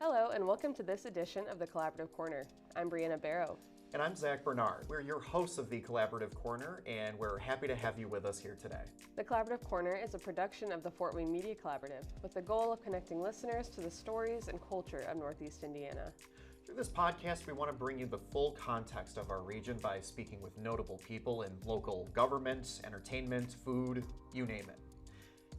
Hello, and welcome to this edition of the Collaborative Corner. I'm Datta-Barrow. And I'm Zach Bernard. We're your hosts of the Collaborative Corner, and we're happy to have you with us here today. The Collaborative Corner is a production of the Fort Wayne Media Collaborative with the goal of connecting listeners to the stories and culture of Northeast Indiana. Through this podcast, we want to bring you the full context of our region by speaking with notable people in local government, entertainment, food, you name it.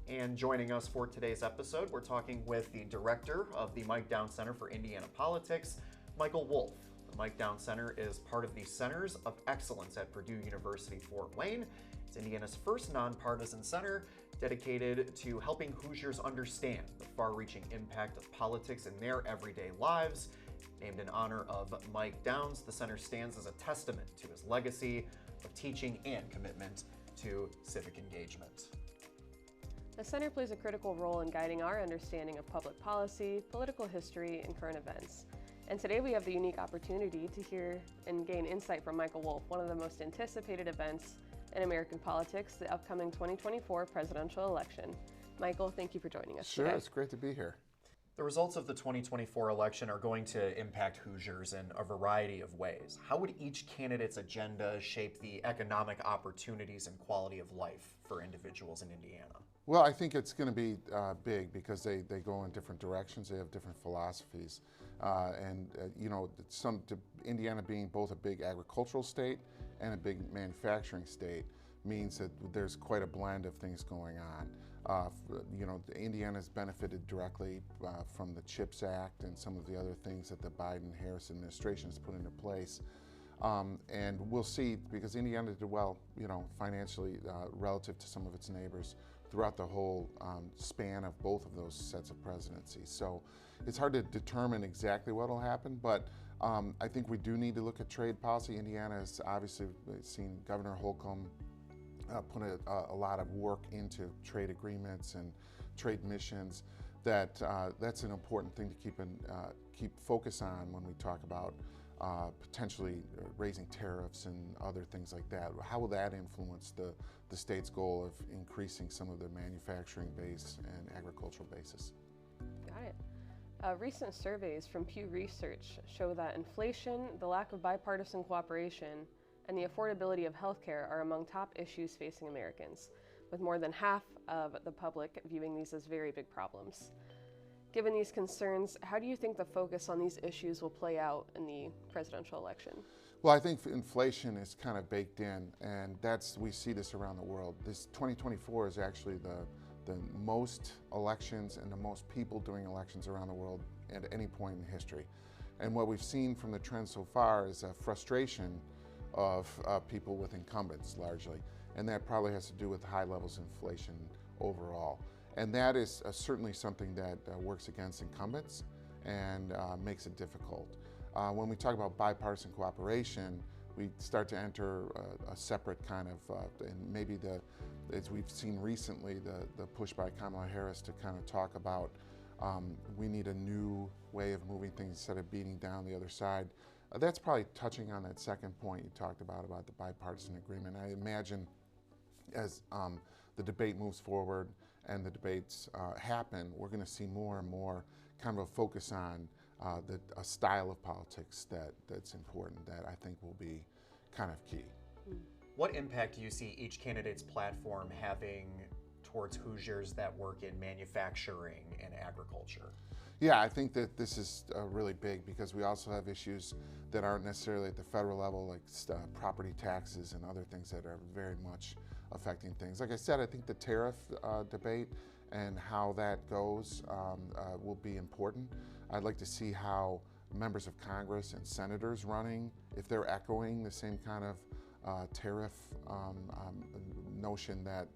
And joining us for today's episode, we're talking with the director of the Mike Down Center for Indiana Politics, Michael Wolf. The Mike Down Center is part of the Centers of Excellence at Purdue University Fort Wayne. It's Indiana's first nonpartisan center dedicated to helping Hoosiers understand the far-reaching impact of politics in their everyday lives. Named in honor of Mike Downs, the center stands as a testament to his legacy of teaching and commitment to civic engagement. The center plays a critical role in guiding our understanding of public policy, political history, and current events. And today we have the unique opportunity to hear and gain insight from Michael Wolf, one of the most anticipated events in American politics, the upcoming 2024 presidential election. Michael, thank you for joining us today. Sure, it's great to be here. The results of the 2024 election are going to impact Hoosiers in a variety of ways. How would each candidate's agenda shape the economic opportunities and quality of life for individuals in Indiana? Well, I think it's going to be big because they go in different directions. They have different philosophies. Indiana being both a big agricultural state and a big manufacturing state means that there's quite a blend of things going on. Indiana's benefited directly from the CHIPS Act and some of the other things that the Biden-Harris administration has put into place. And we'll see, because Indiana did well, financially relative to some of its neighbors throughout the whole span of both of those sets of presidencies. So it's hard to determine exactly what will happen, but I think we do need to look at trade policy. Indiana has obviously seen Governor Holcomb put a lot of work into trade agreements and trade missions. That's an important thing to keep focus on when we talk about potentially raising tariffs and other things like that. How will that influence the state's goal of increasing some of their manufacturing base and agricultural basis? Got it. Recent surveys from Pew Research show that inflation, the lack of bipartisan cooperation, and the affordability of healthcare are among top issues facing Americans, with more than half of the public viewing these as very big problems. Given these concerns, how do you think the focus on these issues will play out in the presidential election? Well, I think inflation is kind of baked in, and we see this around the world. This 2024 is actually the most elections and the most people doing elections around the world at any point in history. And what we've seen from the trend so far is a frustration of people with incumbents largely, and that probably has to do with high levels of inflation overall. And that is certainly something that works against incumbents and makes it difficult. When we talk about bipartisan cooperation, we start to enter a separate kind of, and maybe as we've seen recently, the push by Kamala Harris to kind of talk about we need a new way of moving things instead of beating down the other side. That's probably touching on that second point you talked about the bipartisan agreement. I imagine as the debate moves forward and the debates happen, we're going to see more and more kind of a focus on a style of politics that's important, that I think will be kind of key. What impact do you see each candidate's platform having towards Hoosiers that work in manufacturing and agriculture? Yeah, I think that this is really big because we also have issues that aren't necessarily at the federal level, like property taxes and other things that are very much affecting things. Like I said, I think the tariff debate and how that goes will be important. I'd like to see how members of Congress and senators running, if they're echoing the same kind of tariff notion that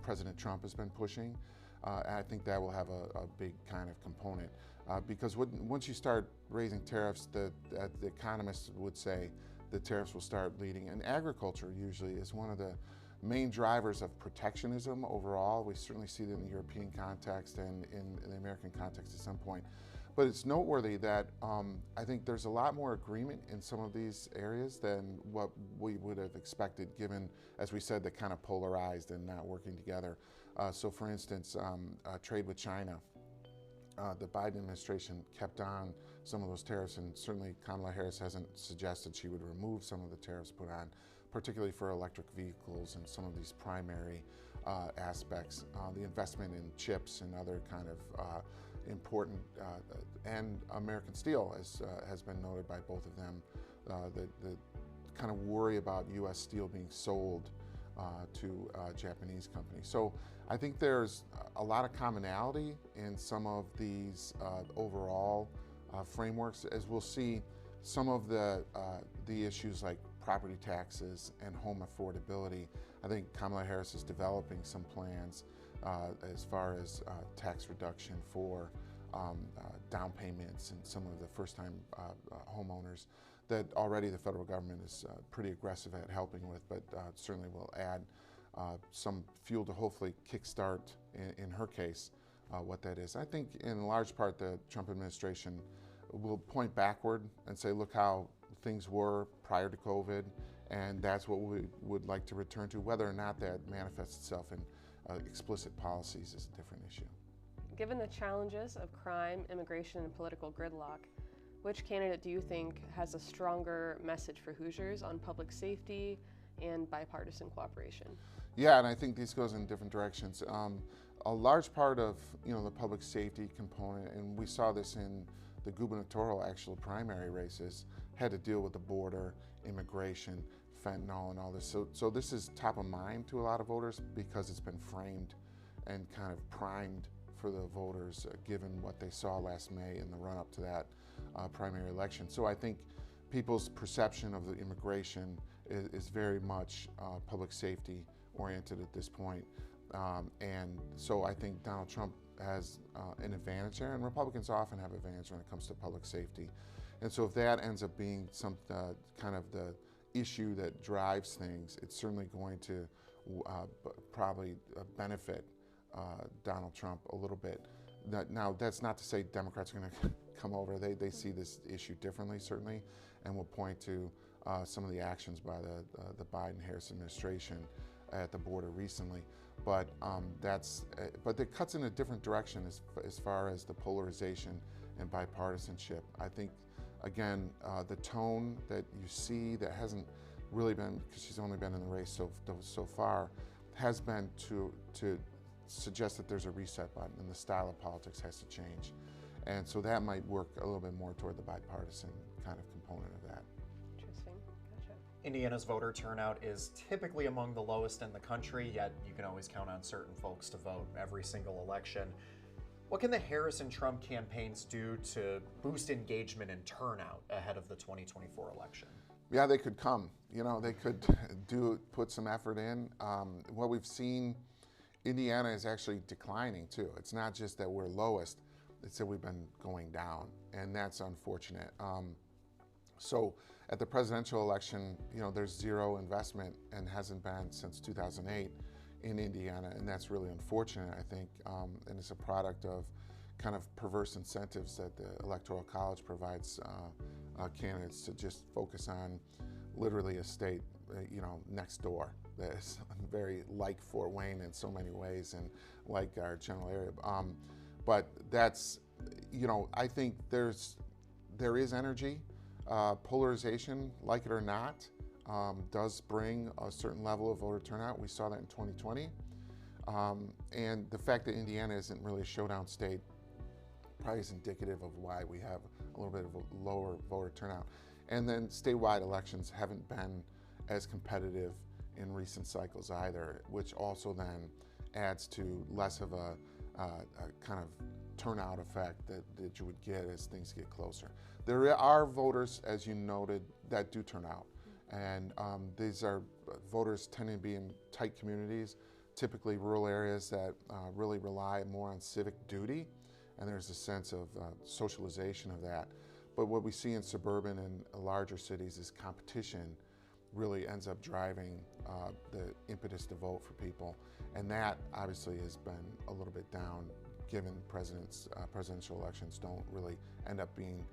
President Trump has been pushing. And I think that will have a big kind of component because once you start raising tariffs, the economists would say the tariffs will start leading. And agriculture usually is one of the main drivers of protectionism overall. We certainly see that in the European context and in the American context at some point. But it's noteworthy that I think there's a lot more agreement in some of these areas than what we would have expected, given, as we said, they're kind of polarized and not working together. So for instance, trade with China the Biden administration kept on some of those tariffs, and certainly Kamala Harris hasn't suggested she would remove some of the tariffs put on, particularly for electric vehicles and some of these primary aspects. The investment in chips and other kind of important, and American steel, as has been noted by both of them, the kind of worry about U.S. steel being sold to Japanese companies. So I think there's a lot of commonality in some of these overall frameworks, as we'll see some of the issues like property taxes and home affordability. I think Kamala Harris is developing some plans as far as tax reduction for down payments and some of the first-time homeowners that already the federal government is pretty aggressive at helping with, but certainly will add some fuel to hopefully kickstart, in her case, what that is. I think in large part the Trump administration will point backward and say, look how things were prior to COVID, and that's what we would like to return to. Whether or not that manifests itself in explicit policies is a different issue. Given the challenges of crime, immigration, and political gridlock, which candidate do you think has a stronger message for Hoosiers on public safety and bipartisan cooperation? Yeah, and I think this goes in different directions. A large part of the public safety component, and we saw this in the gubernatorial actual primary races, had to deal with the border, immigration, fentanyl, and all this. So this is top of mind to a lot of voters because it's been framed and kind of primed for the voters, given what they saw last May in the run-up to that primary election. So I think people's perception of the immigration is very much public safety oriented at this point. And so I think Donald Trump has an advantage there, and Republicans often have advantage when it comes to public safety. And so if that ends up being some kind of the issue that drives things, it's certainly going to probably benefit Donald Trump a little bit. Now, that's not to say Democrats are going to come over. They see this issue differently, certainly, and will point to some of the actions by the Biden-Harris administration at the border recently. But but it cuts in a different direction as far as the polarization and bipartisanship. I think, again, the tone that you see that hasn't really been, because she's only been in the race so far, has been to suggest that there's a reset button and the style of politics has to change. And so that might work a little bit more toward the bipartisan kind of component of that. Interesting. Gotcha. Indiana's voter turnout is typically among the lowest in the country, yet you can always count on certain folks to vote every single election. What can the Harris and Trump campaigns do to boost engagement and turnout ahead of the 2024 election? Yeah, they could come. They could put some effort in. What we've seen, Indiana is actually declining too. It's not just that we're lowest, it's that we've been going down, and that's unfortunate. So at the presidential election, there's zero investment and hasn't been since 2008 in Indiana, and that's really unfortunate, I think, and it's a product of kind of perverse incentives that the Electoral College provides candidates to just focus on literally a state, next door that is very like Fort Wayne in so many ways and like our general area. But that's, I think there is energy. Polarization, like it or not, does bring a certain level of voter turnout. We saw that in 2020. And the fact that Indiana isn't really a showdown state probably is indicative of why we have a little bit of a lower voter turnout. And then statewide elections haven't been as competitive in recent cycles either, which also then adds to less of a kind of turnout effect that you would get as things get closer. There are voters, as you noted, that do turn out. And these are voters tending to be in tight communities, typically rural areas that really rely more on civic duty, and there's a sense of socialization of that. But what we see in suburban and larger cities is competition really ends up driving the impetus to vote for people. And that obviously has been a little bit down, given presidential elections don't really end up being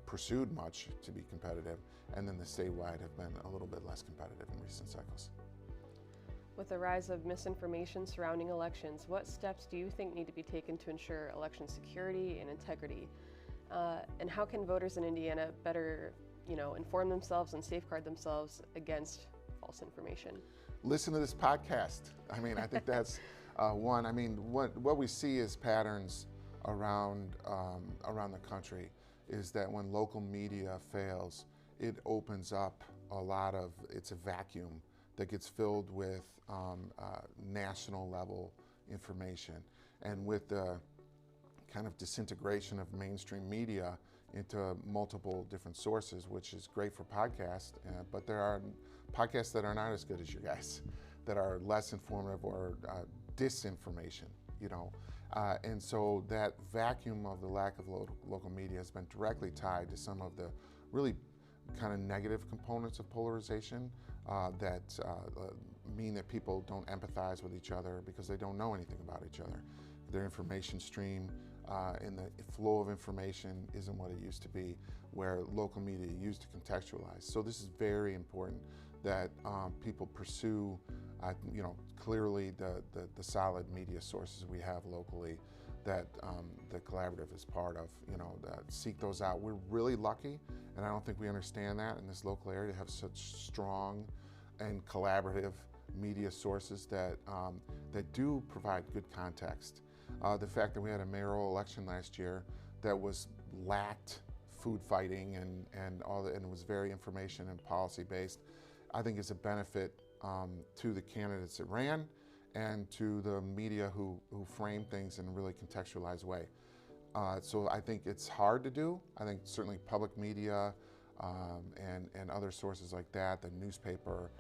pursued much to be competitive. And then the statewide have been a little bit less competitive in recent cycles. With the rise of misinformation surrounding elections, what steps do you think need to be taken to ensure election security and integrity? And how can voters in Indiana better, inform themselves and safeguard themselves against false information? Listen to this podcast. I mean, I think that's one. I mean, what we see as patterns around the country is that when local media fails, it opens up it's a vacuum that gets filled with national level information. And with the kind of disintegration of mainstream media into multiple different sources, which is great for podcasts, but there are podcasts that are not as good as you guys, that are less informative or disinformation, and so that vacuum of the lack of local media has been directly tied to some of the really kind of negative components of polarization that mean that people don't empathize with each other because they don't know anything about each other. Their information stream and the flow of information isn't what it used to be, where local media used to contextualize. So this is very important that people pursue, clearly the solid media sources we have locally that the collaborative is part of, that seek those out. We're really lucky, and I don't think we understand that in this local area, to have such strong and collaborative media sources that do provide good context. The fact that we had a mayoral election last year that lacked food fighting and was very information and policy based, I think is a benefit to the candidates that ran and to the media who frame things in a really contextualized way. So I think it's hard to do. I think certainly public media and other sources like that, the newspaper,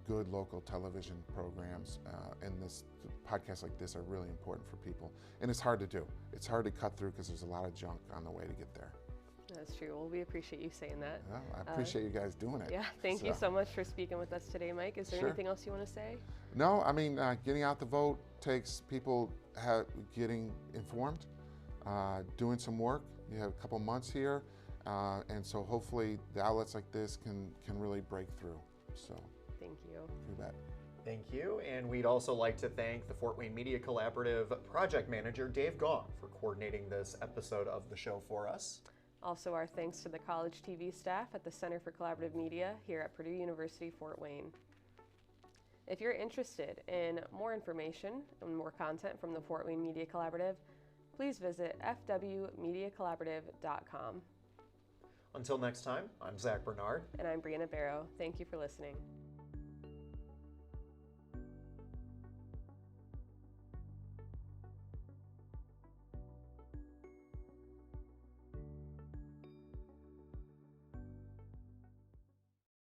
good local television programs, and this podcast like this are really important for people. And it's hard to do. It's hard to cut through because there's a lot of junk on the way to get there. That's true. Well, we appreciate you saying that. Yeah, I appreciate you guys doing it. Yeah, thank you so much for speaking with us today, Mike. Is there anything else you want to say? No, I mean, getting out the vote takes people getting informed, doing some work. You have a couple months here, and so hopefully the outlets like this can really break through. So thank you. You bet. Thank you, and we'd also like to thank the Fort Wayne Media Collaborative project manager, Dave Gong, for coordinating this episode of the show for us. Also, our thanks to the college TV staff at the Center for Collaborative Media here at Purdue University, Fort Wayne. If you're interested in more information and more content from the Fort Wayne Media Collaborative, please visit fwmediacollaborative.com. Until next time, I'm Zach Bernard. And I'm Datta-Barrow. Thank you for listening.